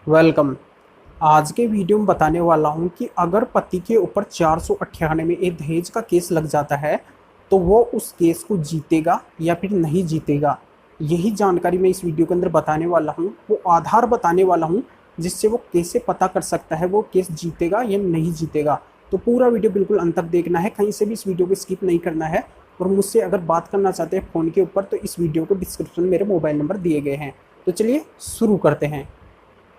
Welcome. आज के video में बताने वाला हूँ कि अगर पति के ऊपर 498 में एक दहेज का केस लग जाता है तो वो उस केस को जीतेगा या फिर नहीं जीतेगा। यही जानकारी मैं इस वीडियो के अंदर बताने वाला हूँ। वो आधार बताने वाला हूँ जिससे वो कैसे पता कर सकता है वो केस जीतेगा या नहीं जीतेगा। तो पूरा वीडियो बिल्कुल अंत तक देखना है, कहीं से भी इस वीडियो को स्किप नहीं करना है। और मुझसे अगर बात करना चाहते हैं फ़ोन के ऊपर तो इस वीडियो को डिस्क्रिप्शन में मेरे मोबाइल नंबर दिए गए हैं। तो चलिए शुरू करते हैं।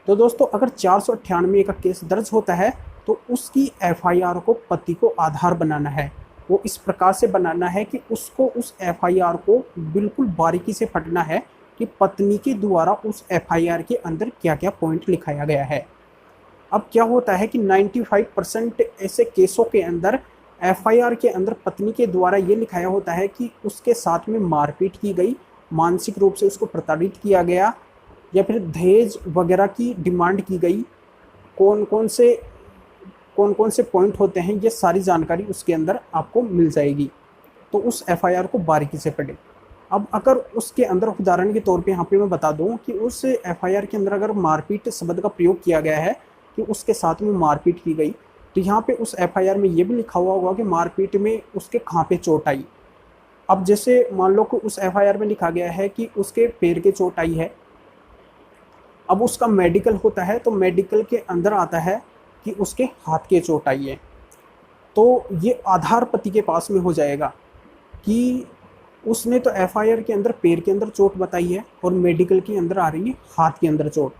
तो दोस्तों, अगर 498 का केस दर्ज होता है तो उसकी एफआईआर को पति को आधार बनाना है। वो इस प्रकार से बनाना है कि उसको उस एफआईआर को बिल्कुल बारीकी से पढ़ना है कि पत्नी के द्वारा उस एफआईआर के अंदर क्या क्या पॉइंट लिखाया गया है। अब क्या होता है कि 95% ऐसे केसों के अंदर एफआईआर के अंदर पत्नी के द्वारा ये लिखाया होता है कि उसके साथ में मारपीट की गई, मानसिक रूप से उसको प्रताड़ित किया गया या फिर दहेज वगैरह की डिमांड की गई। कौन कौन से पॉइंट होते हैं, ये सारी जानकारी उसके अंदर आपको मिल जाएगी। तो उस एफआईआर को बारीकी से पढ़ें। अब अगर उसके अंदर उदाहरण के तौर पे यहाँ पे मैं बता दूँ कि उस एफआईआर के अंदर अगर मारपीट शब्द का प्रयोग किया गया है कि उसके साथ में मारपीट की गई, तो यहाँ पे उस एफआईआर में ये भी लिखा हुआ होगा कि मारपीट में उसके कहाँ पे चोट आई। अब जैसे मान लो कि उस एफआईआर में लिखा गया है कि उसके पैर के चोट आई है। अब उसका मेडिकल होता है तो मेडिकल के अंदर आता है कि उसके हाथ के चोट आई है। तो ये आधार पति के पास में हो जाएगा कि उसने तो एफआईआर के अंदर पैर के अंदर चोट बताई है और मेडिकल के अंदर आ रही है हाथ के अंदर चोट।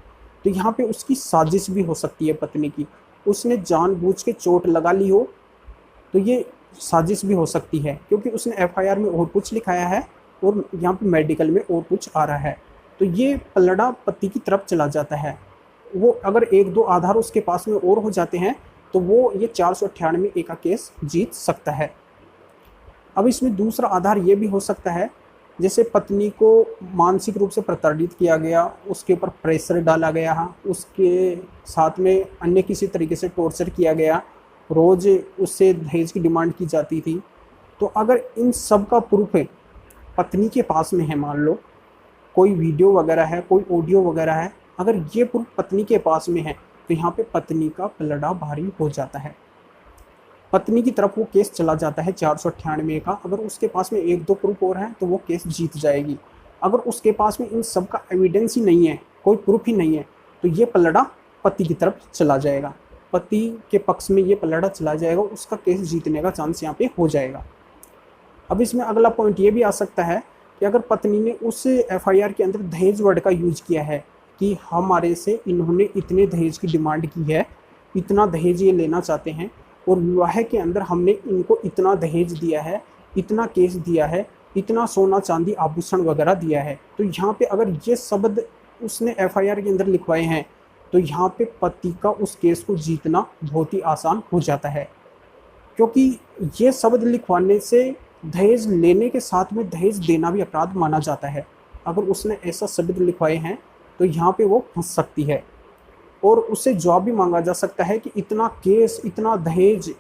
तो यहाँ पे उसकी साजिश भी हो सकती है पत्नी की, उसने जानबूझ के चोट लगा ली हो। तो ये साजिश भी हो सकती है क्योंकि उसने एफआईआर में और कुछ लिखाया है और यहाँ पे मेडिकल में और कुछ आ रहा है। तो ये पलड़ा पति की तरफ चला जाता है। वो अगर एक दो आधार उसके पास में और हो जाते हैं तो वो ये 498 का केस जीत सकता है। अब इसमें दूसरा आधार ये भी हो सकता है, जैसे पत्नी को मानसिक रूप से प्रताड़ित किया गया, उसके ऊपर प्रेशर डाला गया, उसके साथ में अन्य किसी तरीके से टॉर्चर किया गया, रोज़ उससे दहेज की डिमांड की जाती थी। तो अगर इन सब का प्रूफ है पत्नी के पास में है, मान लो कोई वीडियो वगैरह है, कोई ऑडियो वगैरह है, अगर ये प्रूफ पत्नी के पास में है तो यहाँ पे पत्नी का पलड़ा भारी हो जाता है। पत्नी की तरफ वो केस चला जाता है 498 का। अगर उसके पास में एक दो प्रूफ और हैं तो वो केस जीत जाएगी। अगर उसके पास में इन सब का एविडेंस ही नहीं है, कोई प्रूफ ही नहीं है, तो ये पलड़ा पति की तरफ चला जाएगा, पति के पक्ष में ये पलड़ा चला जाएगा, उसका केस जीतने का चांस यहाँ पे हो जाएगा। अब इसमें अगला पॉइंट ये भी आ सकता है कि अगर पत्नी ने उस एफआईआर के अंदर दहेज वर्ड का यूज किया है कि हमारे से इन्होंने इतने दहेज की डिमांड की है, इतना दहेज ये लेना चाहते हैं और विवाह के अंदर हमने इनको इतना दहेज दिया है, इतना केस दिया है, इतना सोना चांदी आभूषण वगैरह दिया है। तो यहाँ पे अगर ये शब्द उसने एफआईआर के अंदर लिखवाए हैं तो यहाँ पे पति का उस केस को जीतना बहुत ही आसान हो जाता है, क्योंकि ये शब्द लिखवाने से दहेज लेने के साथ में दहेज देना भी अपराध माना जाता है। अगर उसने ऐसा शब्द लिखवाए हैं तो यहाँ पे वो फंस सकती है और उससे जवाब भी मांगा जा सकता है कि इतना केस, इतना दहेज,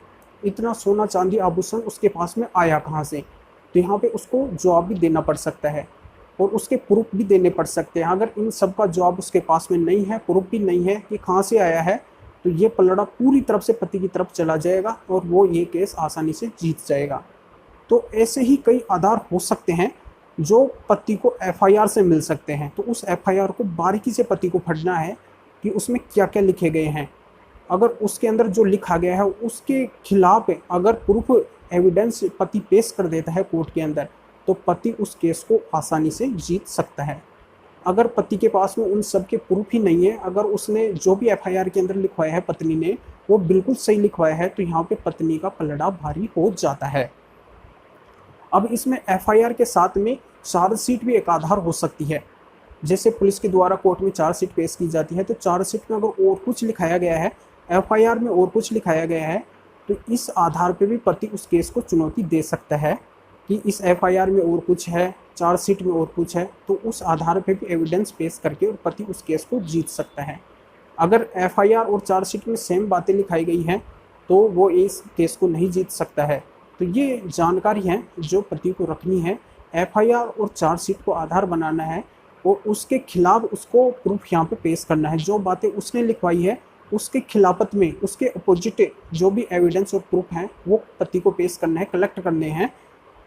इतना सोना चांदी आभूषण उसके पास में आया कहाँ से। तो यहाँ पे उसको जवाब भी देना पड़ सकता है और उसके प्रूफ भी देने पड़ सकते हैं। अगर इन सब का जवाब उसके पास में नहीं है, प्रूफ भी नहीं है कि कहाँ से आया है, तो ये पलड़ा पूरी तरफ से पति की तरफ चला जाएगा और वो ये केस आसानी से जीत जाएगा। तो ऐसे ही कई आधार हो सकते हैं जो पति को एफआईआर से मिल सकते हैं। तो उस एफआईआर को बारीकी से पति को पढ़ना है कि उसमें क्या क्या लिखे गए हैं। अगर उसके अंदर जो लिखा गया है उसके खिलाफ अगर प्रूफ एविडेंस पति पेश कर देता है कोर्ट के अंदर तो पति उस केस को आसानी से जीत सकता है। अगर पति के पास में उन सब के प्रूफ ही नहीं है, अगर उसने जो भी एफआईआर के अंदर लिखवाया है पत्नी ने वो बिल्कुल सही लिखवाया है, तो यहाँ पे पत्नी का पलड़ा भारी हो जाता है। अब इसमें एफआईआर के साथ में चार्जशीट भी एक आधार हो सकती है। जैसे पुलिस के द्वारा कोर्ट में चार्जशीट पेश की जाती है, तो चार्जशीट में अगर और कुछ लिखाया गया है, एफआईआर में और कुछ लिखाया गया है, तो इस आधार पे भी पति उस केस को चुनौती दे सकता है कि इस एफआईआर में और कुछ है, चार्जशीट में और कुछ है। तो उस आधार पे भी एविडेंस पेश करके और पति उस केस को जीत सकता है। अगर एफआईआर और चार्जशीट में सेम बातें लिखाई गई हैं तो वो इस केस को नहीं जीत सकता है। तो ये जानकारी है जो पति को रखनी है। एफआईआर और चार्जशीट को आधार बनाना है और उसके खिलाफ उसको प्रूफ यहाँ पे पेश करना है। जो बातें उसने लिखवाई है उसके खिलाफत में उसके अपोजिट जो भी एविडेंस और प्रूफ हैं वो पति को पेश करना है, कलेक्ट करने हैं।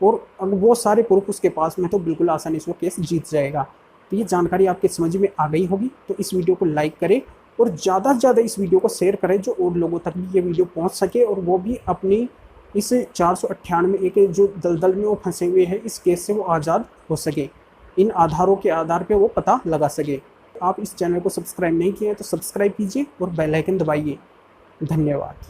और अगर वो सारे प्रूफ उसके पास में तो बिल्कुल आसानी से वो केस जीत जाएगा। तो ये जानकारी आपके समझ में आ गई होगी। तो इस वीडियो को लाइक करें और ज़्यादा से ज़्यादा इस वीडियो को शेयर करें, जो और लोगों तक भी ये वीडियो पहुंच सके और वो भी अपनी इस 498 के जो दलदल में वो फंसे हुए हैं इस केस से वो आज़ाद हो सके, इन आधारों के आधार पे वो पता लगा सके। आप इस चैनल को सब्सक्राइब नहीं किए हैं तो सब्सक्राइब कीजिए और बेल आइकन दबाइए। धन्यवाद।